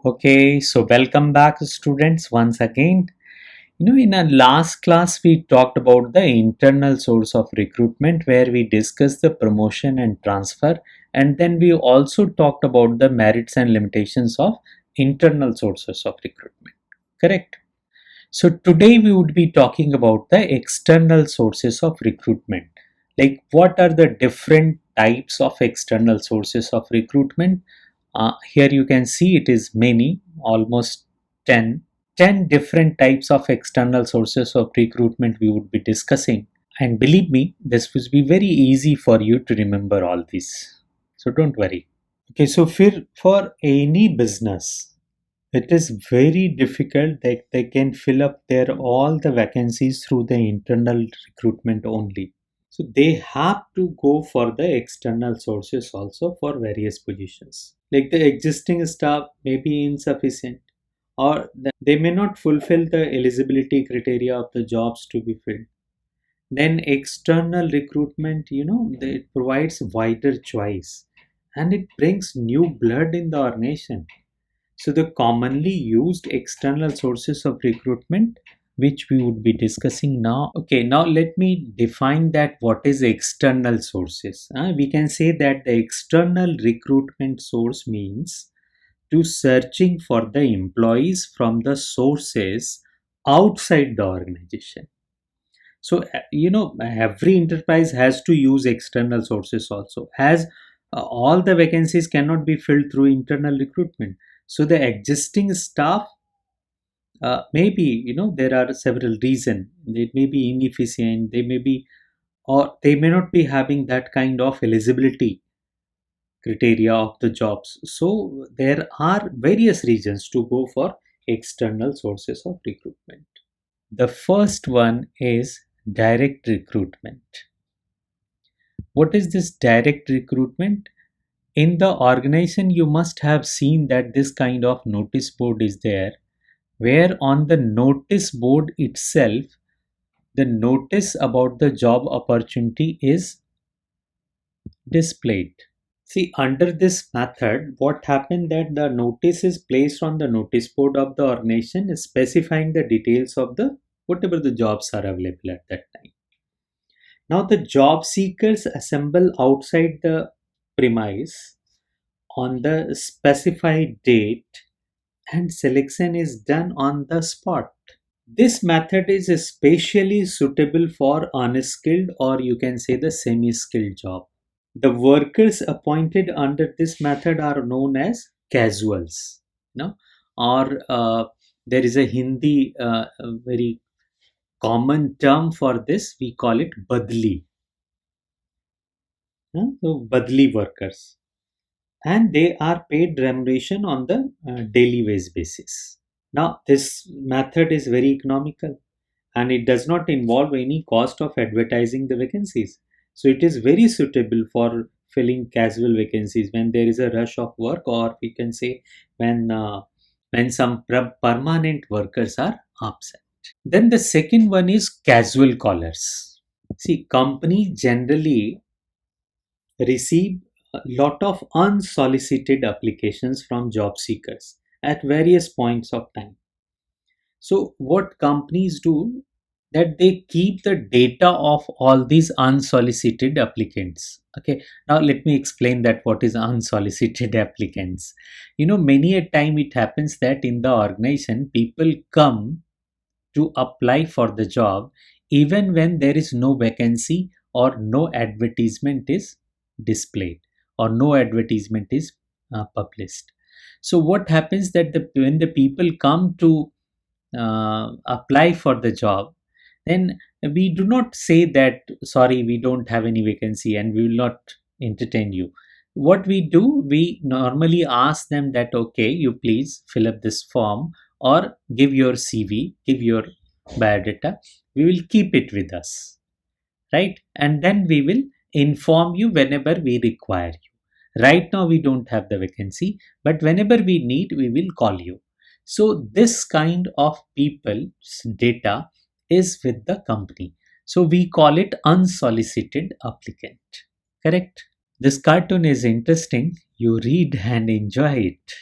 Okay, so welcome back, students, once again. In our last class, we talked about the internal source of recruitment where we discussed the promotion and transfer, and then we also talked about the merits and limitations of internal sources of recruitment. Correct? So, today we would be talking about the external sources of recruitment. Like, what are the different types of external sources of recruitment? Here you can see it is many, almost 10. 10 different types of external sources of recruitment we would be discussing. And believe me, this will be very easy for you to remember all these. So don't worry. Okay, so for any business, it is very difficult that they can fill up their all the vacancies through the internal recruitment only. So they have to go for the external sources also for various positions. Like the existing staff may be insufficient or they may not fulfill the eligibility criteria of the jobs to be filled. Then external recruitment, it provides wider choice and it brings new blood in the organization. So the commonly used external sources of recruitment, which we would be discussing now. Okay, now let me define that what is external sources. We can say that the external recruitment source means to searching for the employees from the sources outside the organization. So every enterprise has to use external sources also, as all the vacancies cannot be filled through internal recruitment. So the existing staff, maybe there are several reasons. It may be inefficient, they may be, or they may not be having that kind of eligibility criteria of the jobs. So there are various reasons to go for external sources of recruitment. The first one is direct recruitment. What is this direct recruitment? In the organization, you must have seen that this kind of notice board is there, where on the notice board itself, the notice about the job opportunity is displayed. See, under this method, what happened that the notice is placed on the notice board of the organization specifying the details of the whatever the jobs are available at that time. Now the job seekers assemble outside the premise on the specified date and selection is done on the spot. This method is especially suitable for unskilled or you can say the semi-skilled job. The workers appointed under this method are known as casuals, no? Or there is a Hindi a very common term for this. We call it badli. So badli workers, and they are paid remuneration on the daily wage basis. Now, this method is very economical and it does not involve any cost of advertising the vacancies. So, it is very suitable for filling casual vacancies when there is a rush of work, or we can say when some permanent workers are absent. Then the second one is casual callers. See, companies generally receive a lot of unsolicited applications from job seekers at various points of time. So what companies do, that they keep the data of all these unsolicited applicants. Okay, now let me explain that what is unsolicited applicants. Many a time it happens that in the organization people come to apply for the job even when there is no vacancy or no advertisement is displayed or no advertisement is published. So what happens that when the people come to apply for the job, then we do not say that sorry, we don't have any vacancy and we will not entertain you. What we do, we normally ask them that okay, you please fill up this form or give your CV, give your biodata, we will keep it with us, right? And then we will inform you whenever we require you. Right now we don't have the vacancy, but whenever we need, we will call you. So this kind of people's data is with the company. So we call it unsolicited applicant. Correct? This cartoon is interesting. You read and enjoy it.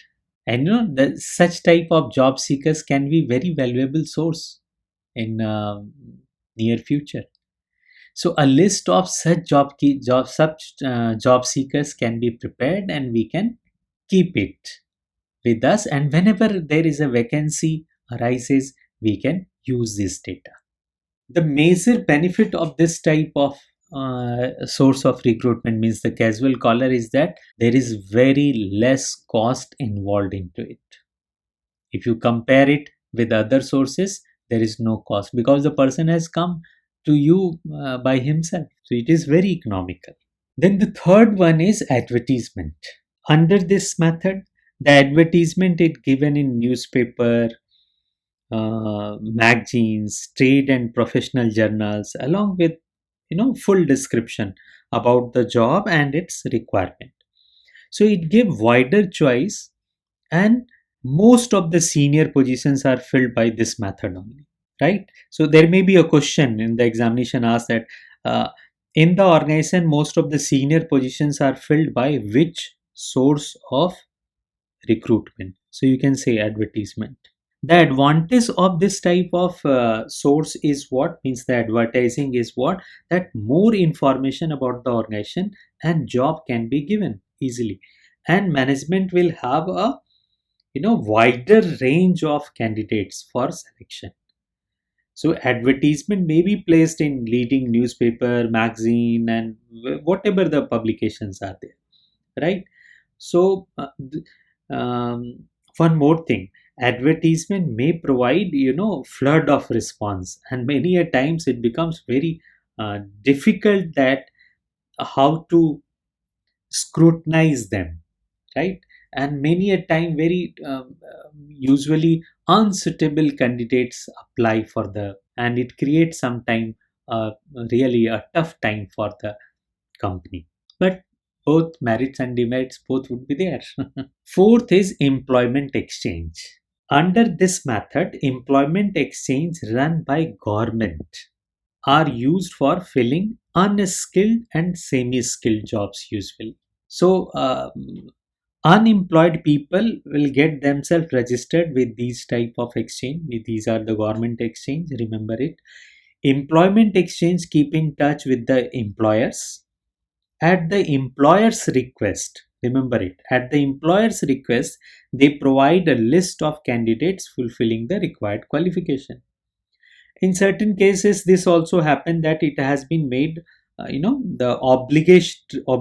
And such type of job seekers can be very valuable source in near future. So a list of such job seekers can be prepared, and we can keep it with us, and whenever there is a vacancy arises, we can use this data. The major benefit of this type of source of recruitment, means the casual caller, is that there is very less cost involved into it. If you compare it with other sources, there is no cost because the person has come to you by himself, so it is very economical. Then the third one is advertisement. Under this method, the advertisement is given in newspaper, magazines, trade and professional journals, along with full description about the job and its requirement. So it gives wider choice, and most of the senior positions are filled by this method only, right? So there may be a question in the examination asked that uh, in the organization, most of the senior positions are filled by which source of recruitment? So you can say advertisement. The advantage of this type of source is what, means the advertising is what, that more information about the organization and job can be given easily, and management will have a wider range of candidates for selection. So advertisement may be placed in leading newspaper, magazine, and whatever the publications are there, right? So one more thing, advertisement may provide flood of response, and many a times it becomes very difficult that how to scrutinize them, right? And many a time very usually unsuitable candidates apply for the, and it creates sometime really a tough time for the company. But both merits and demerits both would be there. Fourth is employment exchange. Under this method, employment exchange run by government are used for filling unskilled and semi-skilled jobs usually. So unemployed people will get themselves registered with these type of exchange. These are the government exchange, remember it. Employment exchange keep in touch with the employers at the employer's request. Remember it, at the employer's request, they provide a list of candidates fulfilling the required qualification. In certain cases, this also happened that it has been made the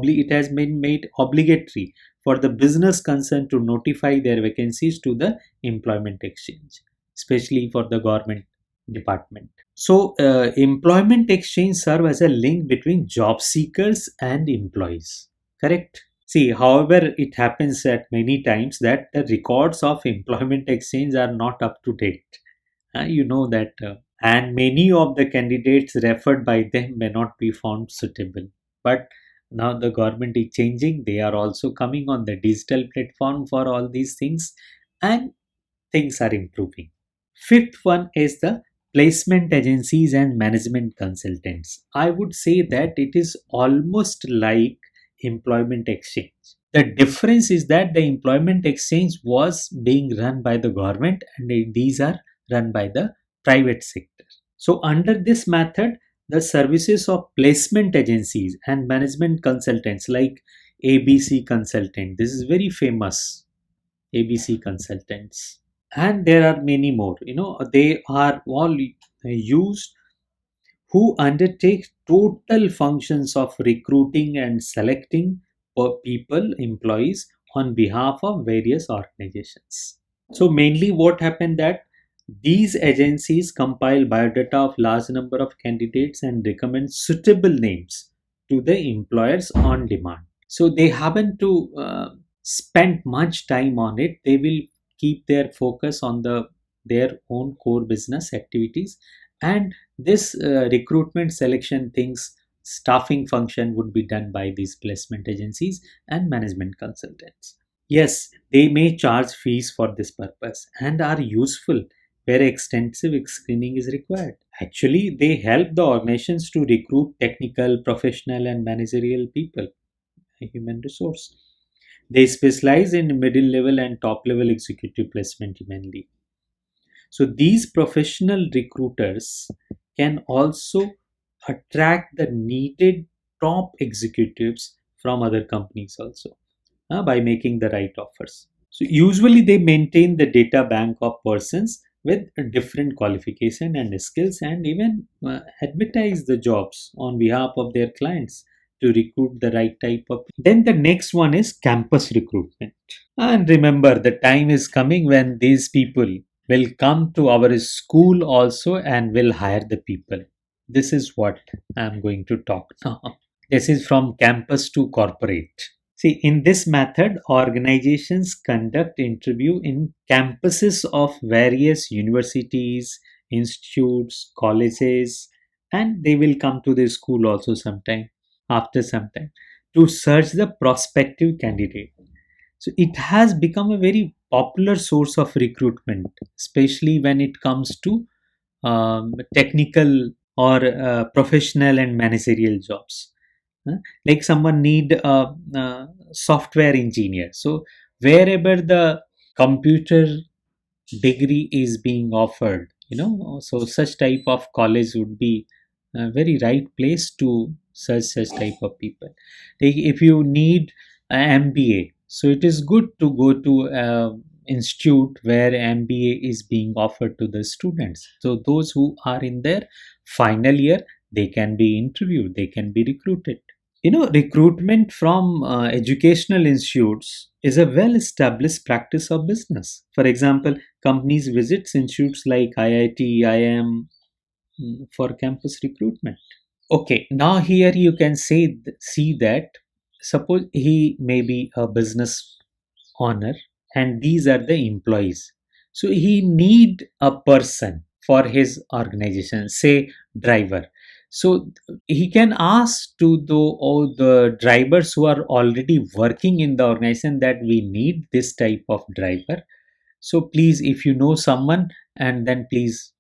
it has been made obligatory for the business concerned to notify their vacancies to the employment exchange, especially for the government department. So employment exchange serve as a link between job seekers and employees, correct? See, however, it happens that many times that the records of employment exchange are not up to date. You know that, and many of the candidates referred by them may not be found suitable. But now the government is changing, they are also coming on the digital platform for all these things, and things are improving. Fifth one is the placement agencies and management consultants. I would say that it is almost like employment exchange. The difference is that the employment exchange was being run by the government, and these are run by the private sector. So, under this method, the services of placement agencies and management consultants like ABC Consultant, this is very famous, ABC Consultants, and there are many more. They are all used, who undertake total functions of recruiting and selecting people, employees on behalf of various organizations. So mainly what happened that these agencies compile biodata of large number of candidates and recommend suitable names to the employers on demand. So they happen to spend much time on it. They will keep their focus on their own core business activities, and this recruitment selection things, staffing function would be done by these placement agencies and management consultants. Yes, they may charge fees for this purpose and are useful where extensive screening is required. Actually, they help the organizations to recruit technical, professional, and managerial people, human resource. They specialize in middle level and top level executive placement mainly. So these professional recruiters can also attract the needed top executives from other companies also, by making the right offers. So usually they maintain the data bank of persons with a different qualification and skills, and even advertise the jobs on behalf of their clients to recruit the right type of. Then the next one is campus recruitment. And remember, the time is coming when these people will come to our school also and will hire the people. This is what I'm going to talk now. This is from campus to corporate. See, in this method, organizations conduct interview in campuses of various universities, institutes, colleges, and they will come to the school also sometime, after some time, to search the prospective candidate. So it has become a very popular source of recruitment, especially when it comes to technical or professional and managerial jobs. Huh? Like someone need a software engineer. So wherever the computer degree is being offered, so such type of college would be a very right place to search such type of people. Like if you need an MBA, so it is good to go to a institute where MBA is being offered to the students. So those who are in their final year, they can be interviewed, they can be recruited. Recruitment from educational institutes is a well established practice of business. For example, companies visit institutes like IIT, IIM for campus recruitment. Okay, now here you can see that suppose he may be a business owner and these are the employees. So he need a person for his organization, say driver. So he can ask to all the drivers who are already working in the organization that we need this type of driver. So please, if you know someone, and then please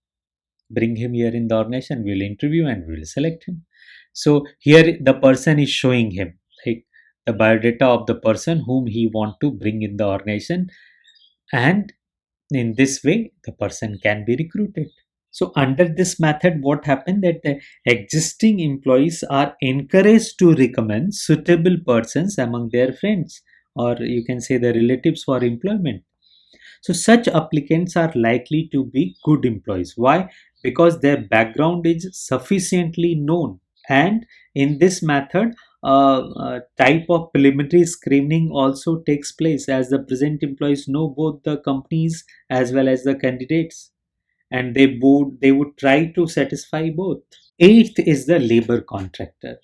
bring him here in the organization, we'll interview and we'll select him. So here the person is showing him like the biodata of the person whom he want to bring in the organization, and in this way the person can be recruited. So under this method, what happened that the existing employees are encouraged to recommend suitable persons among their friends, or you can say the relatives, for employment. So such applicants are likely to be good employees. Why? Because their background is sufficiently known. And in this method, a type of preliminary screening also takes place, as the present employees know both the companies as well as the candidates, and they would try to satisfy both. Eighth is the labor contractor.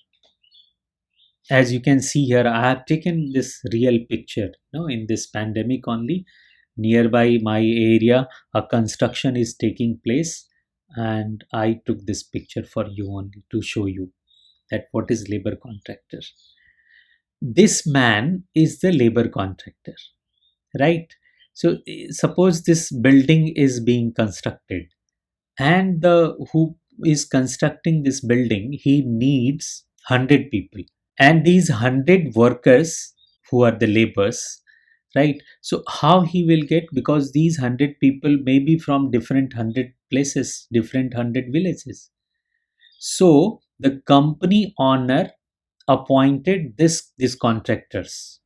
As you can see here, I have taken this real picture. In this pandemic only, nearby my area, a construction is taking place, and I took this picture for you only to show you that what is labor contractor. This man is the labor contractor, right? So suppose this building is being constructed, and the who is constructing this building, he needs 100 people, and these 100 workers who are the laborers, right? So how he will get, because these 100 people may be from different 100 places, different 100 villages. So the company owner appointed this contractors,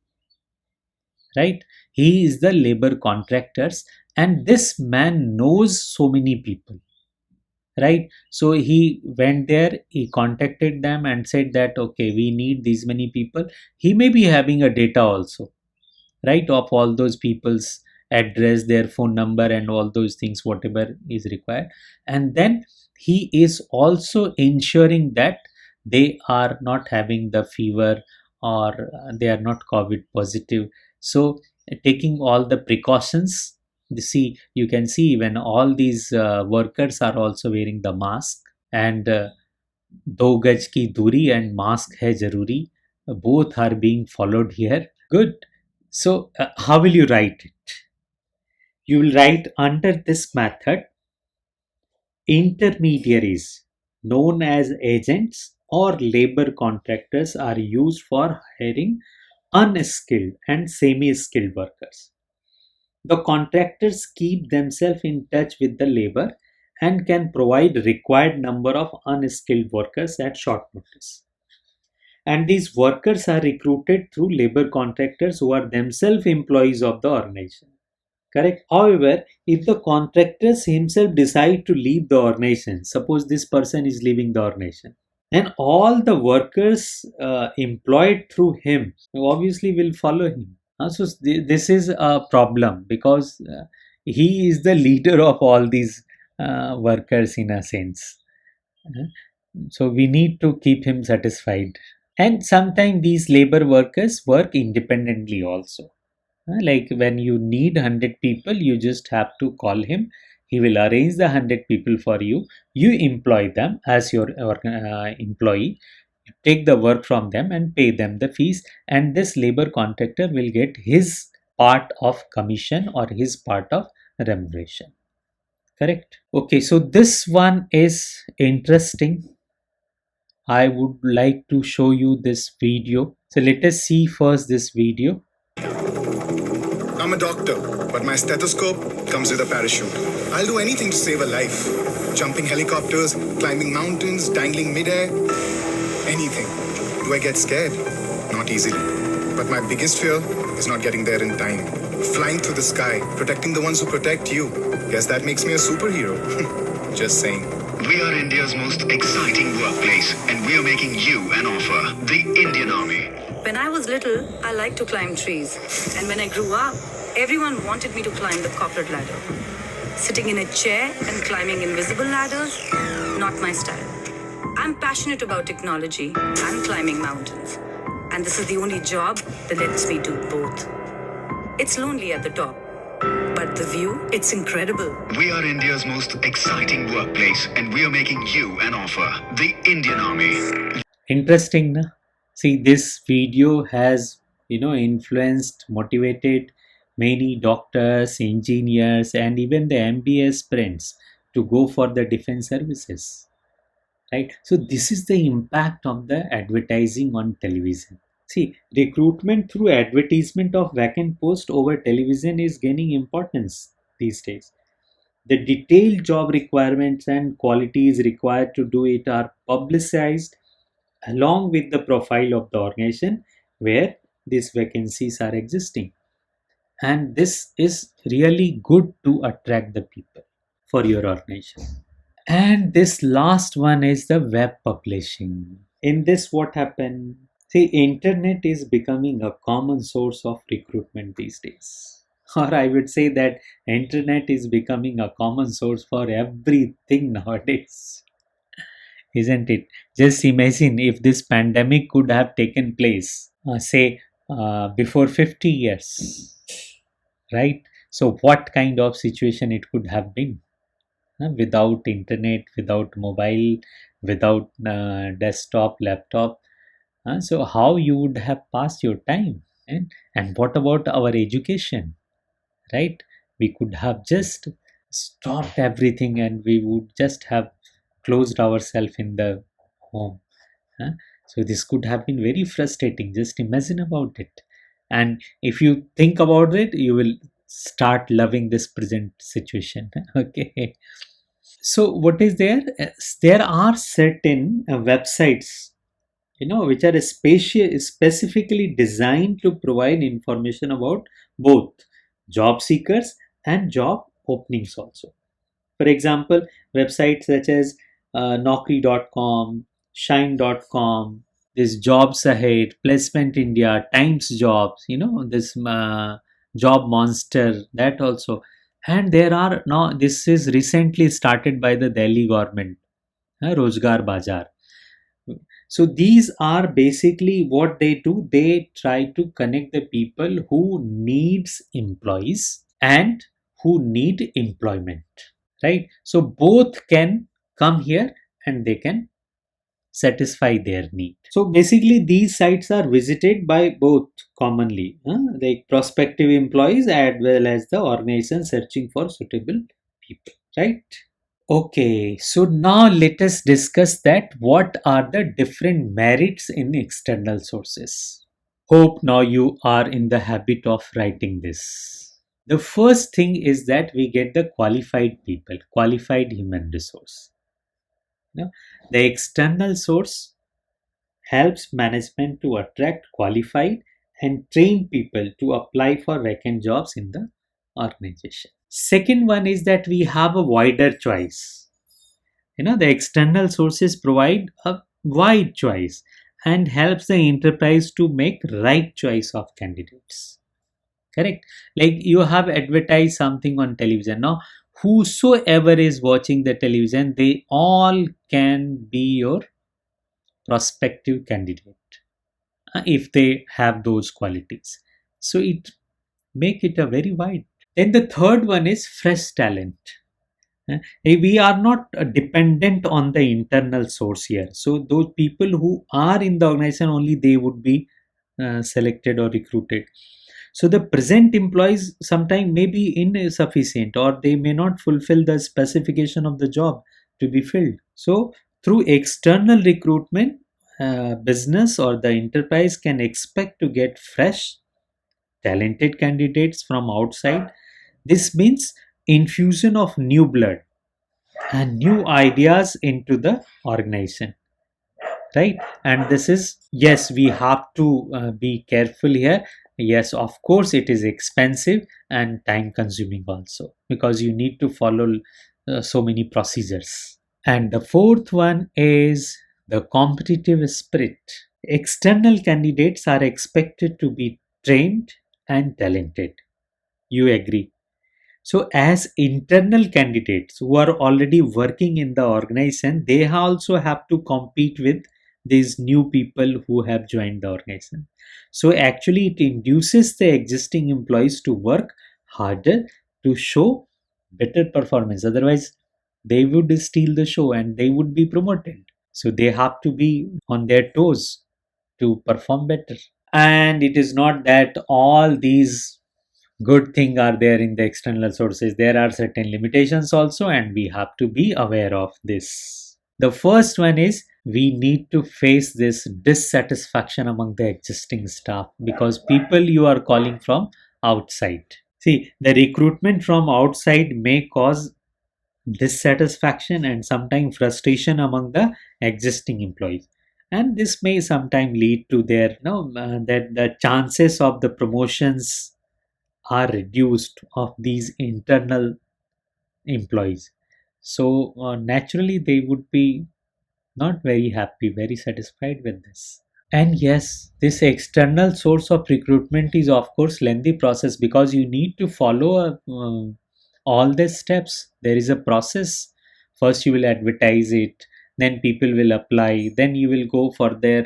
right? He is the labor contractors, and this man knows so many people, right? So he went there, he contacted them and said that okay, we need these many people. He may be having a data also, right, of all those people's address, their phone number, and all those things whatever is required. And then he is also ensuring that they are not having the fever, or they are not COVID positive. So taking all the precautions, you can see when all these workers are also wearing the mask, and दो गज की दूरी and mask hai zaruri, both are being followed here. Good. So how will you write it? You will write, under this method, intermediaries known as agents or labor contractors are used for hiring unskilled and semi-skilled workers. The contractors keep themselves in touch with the labor and can provide required number of unskilled workers at short notice. And these workers are recruited through labor contractors who are themselves employees of the organization. Correct. However, if the contractors himself decide to leave the organization, suppose this person is leaving the organization, then all the workers employed through him obviously will follow him. So this is a problem because he is the leader of all these workers in a sense. Uh, So we need to keep him satisfied. And sometimes these labor workers work independently also. Like when you need 100 people, you just have to call him. He will arrange the 100 people for you. You employ them as your employee. You take the work from them and pay them the fees. And this labor contractor will get his part of commission or his part of remuneration. Correct? Okay, so this one is interesting. I would like to show you this video. So let us see first this video. I'm a doctor, but my stethoscope comes with a parachute. I'll do anything to save a life. Jumping helicopters, climbing mountains, dangling midair. Anything. Do I get scared? Not easily. But my biggest fear is not getting there in time. Flying through the sky, protecting the ones who protect you. Guess that makes me a superhero. Just saying. We are India's most exciting workplace, and we are making you an offer. The Indian Army. When I was little, I liked to climb trees. And when I grew up, everyone wanted me to climb the corporate ladder. Sitting in a chair and climbing invisible ladders, not my style. I'm passionate about technology and climbing mountains. And this is the only job that lets me do both. It's lonely at the top, but the view, it's incredible. We are India's most exciting workplace, and we are making you an offer. The Indian Army. Interesting, na? See, this video has, influenced, motivated many doctors, engineers, and even the MBA aspirants to go for the defense services. Right? So this is the impact of the advertising on television. See, recruitment through advertisement of vacant post over television is gaining importance these days. The detailed job requirements and qualities required to do it are publicized along with the profile of the organization where these vacancies are existing. And this is really good to attract the people for your organization. And this last one is the web publishing. In this, what happened? See, internet is becoming a common source of recruitment these days. Or I would say that internet is becoming a common source for everything nowadays. Isn't it? Just imagine if this pandemic could have taken place, say, before 50 years, right? So, what kind of situation it could have been? Without internet, without mobile, without desktop, laptop. So how you would have passed your time? And what about our education, right? We could have just stopped everything and we would just have closed ourselves in the home. So this could have been very frustrating. Just imagine about it. And if you think about it, you will start loving this present situation. Okay. So what is there? There are certain websites, which are specifically designed to provide information about both job seekers and job openings also. For example, websites such as naukri.com, shine.com, this Jobs Ahead, Placement India, Times Jobs, this Job Monster, that also. And there are now, this is recently started by the Delhi government, Rozgar Bazaar. So these are basically what they do. They try to connect the people who needs employees and who need employment, right? So both can come here and they can satisfy their need. So basically these sites are visited by both commonly, like prospective employees as well as the organization searching for suitable people, right? Okay, so now let us discuss that what are the different merits in external sources. Hope now you are in the habit of writing this. The first thing is that we get the qualified people, qualified human resource. You know, the external source helps management to attract qualified and trained people to apply for vacant jobs in the organization. Second one is that we have a wider choice. The external sources provide a wide choice and helps the enterprise to make right choice of candidates. Correct? Like you have advertised something on television. Now, whosoever is watching the television, they all can be your prospective candidate if they have those qualities. So it make it a very wide. Then the third one is fresh talent. We are not dependent on the internal source here. So those people who are in the organization only they would be selected or recruited. So the present employees sometimes may be insufficient or they may not fulfill the specification of the job to be filled. So through external recruitment, business or the enterprise can expect to get fresh, talented candidates from outside. This means infusion of new blood and new ideas into the organization, right? And this is, yes, we have to be careful here. Yes, of course it is expensive and time consuming also because you need to follow so many procedures. And the fourth one is the competitive spirit. External candidates are expected to be trained and talented. You agree? So, as internal candidates who are already working in the organization, they also have to compete with these new people who have joined the organization. So, actually, it induces the existing employees to work harder to show better performance. Otherwise, they would steal the show and they would be promoted. So, they have to be on their toes to perform better. And it is not that all these good thing are there in the external sources. There are certain limitations also and we have to be aware of this. The first one is we need to face this dissatisfaction among the existing staff because people you are calling from outside. See, the recruitment from outside may cause dissatisfaction and sometimes frustration among the existing employees, and this may sometimes lead to their that the chances of the promotions are reduced of these internal employees. So naturally they would be not very happy, very satisfied with this. And yes, this external source of recruitment is of course lengthy process because you need to follow all the steps. There is a process. First you will advertise it, then people will apply, then you will go for their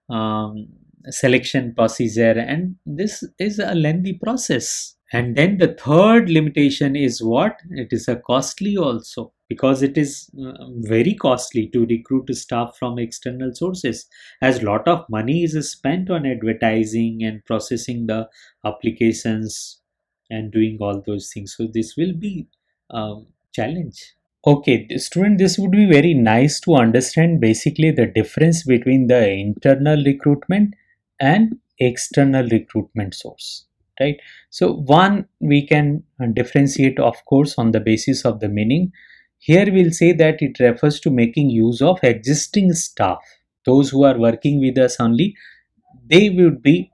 um, selection procedure, and this is a lengthy process. And then the third limitation is what? It is a costly also because it is very costly to recruit staff from external sources, as lot of money is spent on advertising and processing the applications and doing all those things. So this will be challenge. Okay, student, this would be very nice to understand basically the difference between the internal recruitment and external recruitment source, right? So one we can differentiate of course on the basis of the meaning. Here we'll say that it refers to making use of existing staff. Those who are working with us only, they would be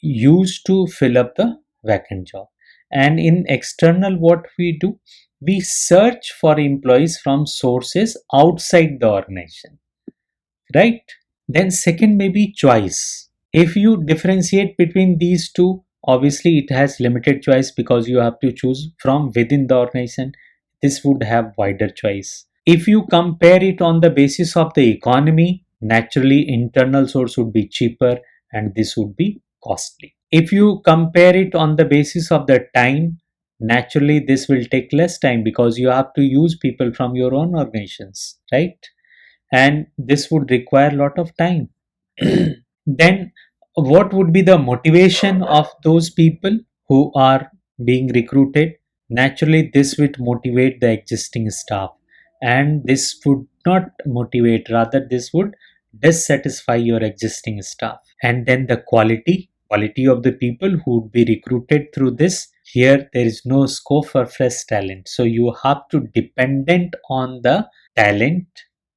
used to fill up the vacant job. And in external, what we do, we search for employees from sources outside the organization, right? Then second may be choice. If you differentiate between these two, obviously it has limited choice because you have to choose from within the organization. This would have wider choice. If you compare it on the basis of the economy, naturally internal source would be cheaper and this would be costly. If you compare it on the basis of the time, naturally this will take less time because you have to use people from your own organizations, right? And this would require a lot of time. Then what would be the motivation of those people who are being recruited? Naturally this would motivate the existing staff, and this would not motivate, rather this would dissatisfy your existing staff. And then the quality, quality of the people who would be recruited through this. Here there is no scope for fresh talent, so you have to dependent on the talent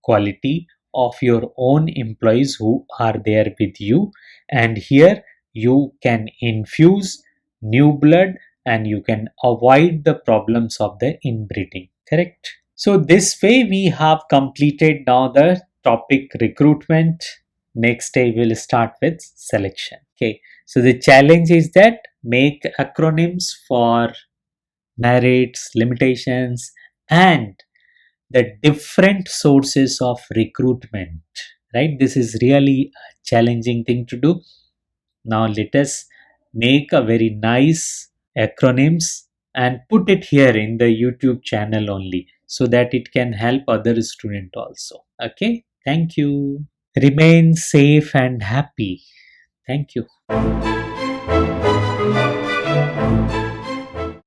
quality of your own employees who are there with you, and here you can infuse new blood and you can avoid the problems of the inbreeding. Correct? So this way we have completed now the topic recruitment. Next day we'll start with selection. Okay, so the challenge is that make acronyms for merits, limitations, and the different sources of recruitment. Right, this is really a challenging thing to do. Now let us make a very nice acronyms and put it here in the YouTube channel only, so that it can help other student also. Okay, thank you. Remain safe and happy. Thank you.